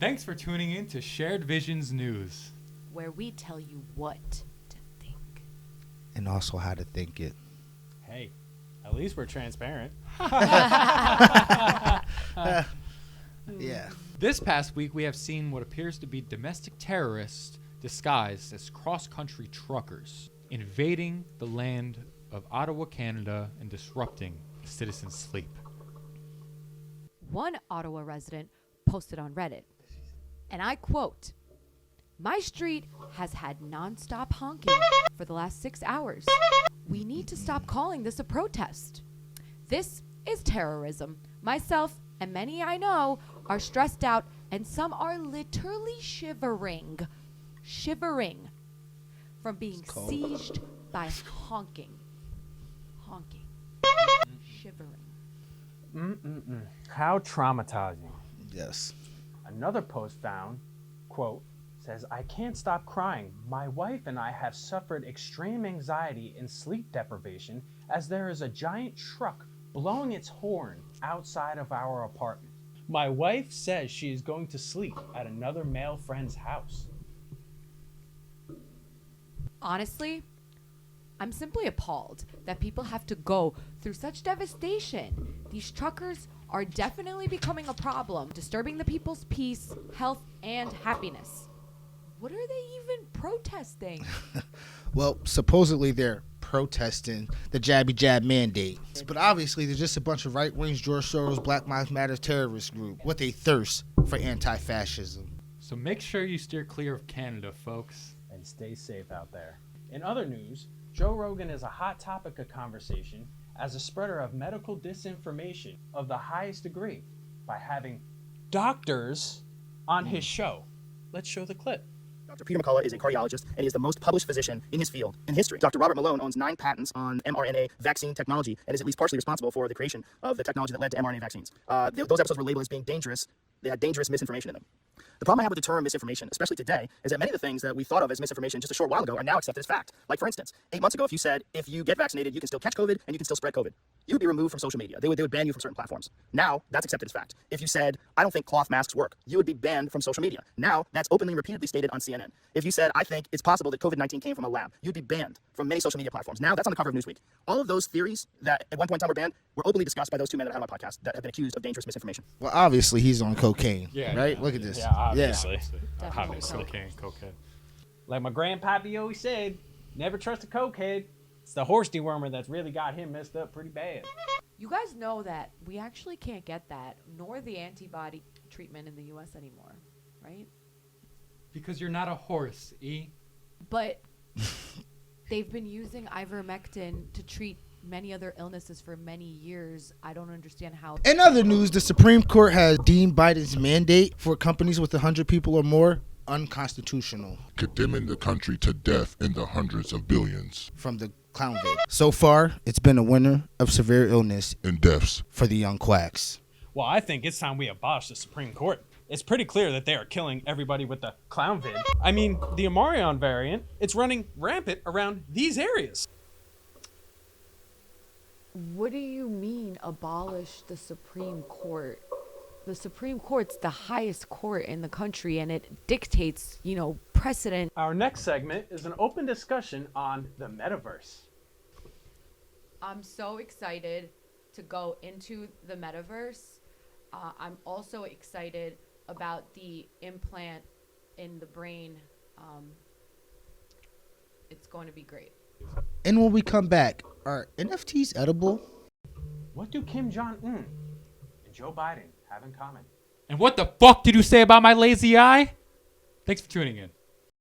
Thanks for tuning in to Shared Visionz Newz, where we tell you what to think. And also how to think it. Hey, at least we're transparent. Yeah. This past week, we have seen what appears to be domestic terrorists disguised as cross-country truckers invading the land of Ottawa, Canada, and disrupting citizens' sleep. One Ottawa resident posted on Reddit, and I quote, "My street has had nonstop honking for the last 6 hours. We need to stop calling this a protest. This is terrorism. Myself and many I know are stressed out, and some are literally shivering from being sieged by honking. Shivering." How traumatizing. Yes. Another post found, quote, says, "I can't stop crying. My wife and I have suffered extreme anxiety and sleep deprivation as there is a giant truck blowing its horn outside of our apartment. My wife says she is going to sleep at another male friend's house." Honestly, I'm simply appalled that people have to go through such devastation. These truckers are definitely becoming a problem, disturbing the people's peace, health, and happiness. What are they even protesting? Well, supposedly they're protesting the jabby jab mandate. But obviously they're just a bunch of right-wing George Soros Black Lives Matter terrorist group with a thirst for anti-fascism. So make sure you steer clear of Canada, folks. And stay safe out there. In other news, Joe Rogan is a hot topic of conversation as a spreader of medical disinformation of the highest degree by having doctors on his show. Let's show the clip. Dr. Peter McCullough is a cardiologist, and he is the most published physician in his field in history. Dr. Robert Malone owns 9 patents on mRNA vaccine technology and is at least partially responsible for the creation of the technology that led to mRNA vaccines. Those episodes were labeled as being dangerous. They had dangerous misinformation in them. The problem I have with the term misinformation, especially today, is that many of the things that we thought of as misinformation just a short while ago are now accepted as fact. Like, for instance, 8 months ago, if you said, if you get vaccinated, you can still catch COVID and you can still spread COVID, you would be removed from social media. They would ban you from certain platforms. Now, that's accepted as fact. If you said, I don't think cloth masks work, you would be banned from social media. Now, that's openly and repeatedly stated on CNN. If you said, I think it's possible that COVID-19 came from a lab, you'd be banned from many social media platforms. Now, that's on the cover of Newsweek. All of those theories that at one point in time were banned were openly discussed by those 2 men that I had on my podcast that have been accused of dangerous misinformation. Well, obviously he's on cocaine, right? Yeah. Look at this. Yeah, obviously. Definitely. Cocaine. Like my grandpappy always said, never trust a cokehead. It's the horse dewormer that's really got him messed up pretty bad. You guys know that we actually can't get that, nor the antibody treatment in the U.S. anymore, right? Because you're not a horse, E. But they've been using ivermectin to treat many other illnesses for many years. I don't understand how. In other news, the Supreme Court has deemed Biden's mandate for companies with 100 people or more unconstitutional. Condemning the country to death in the hundreds of billions. From the clown vid. So far, it's been a winner of severe illness And deaths. for the young quacks. Well, I think it's time we abolish the Supreme Court. It's pretty clear that they are killing everybody with the clown vid. I mean, the Omarion variant, it's running rampant around these areas. What do you mean abolish the Supreme Court? The Supreme Court's the highest court in the country, and it dictates, precedent. Our next segment is an open discussion on the metaverse. I'm so excited to go into the metaverse. I'm also excited about the implant in the brain. It's going to be great. And when we come back, are NFTs edible? What do Kim Jong-un and Joe Biden have in common? And what the fuck did you say about my lazy eye? Thanks for tuning in.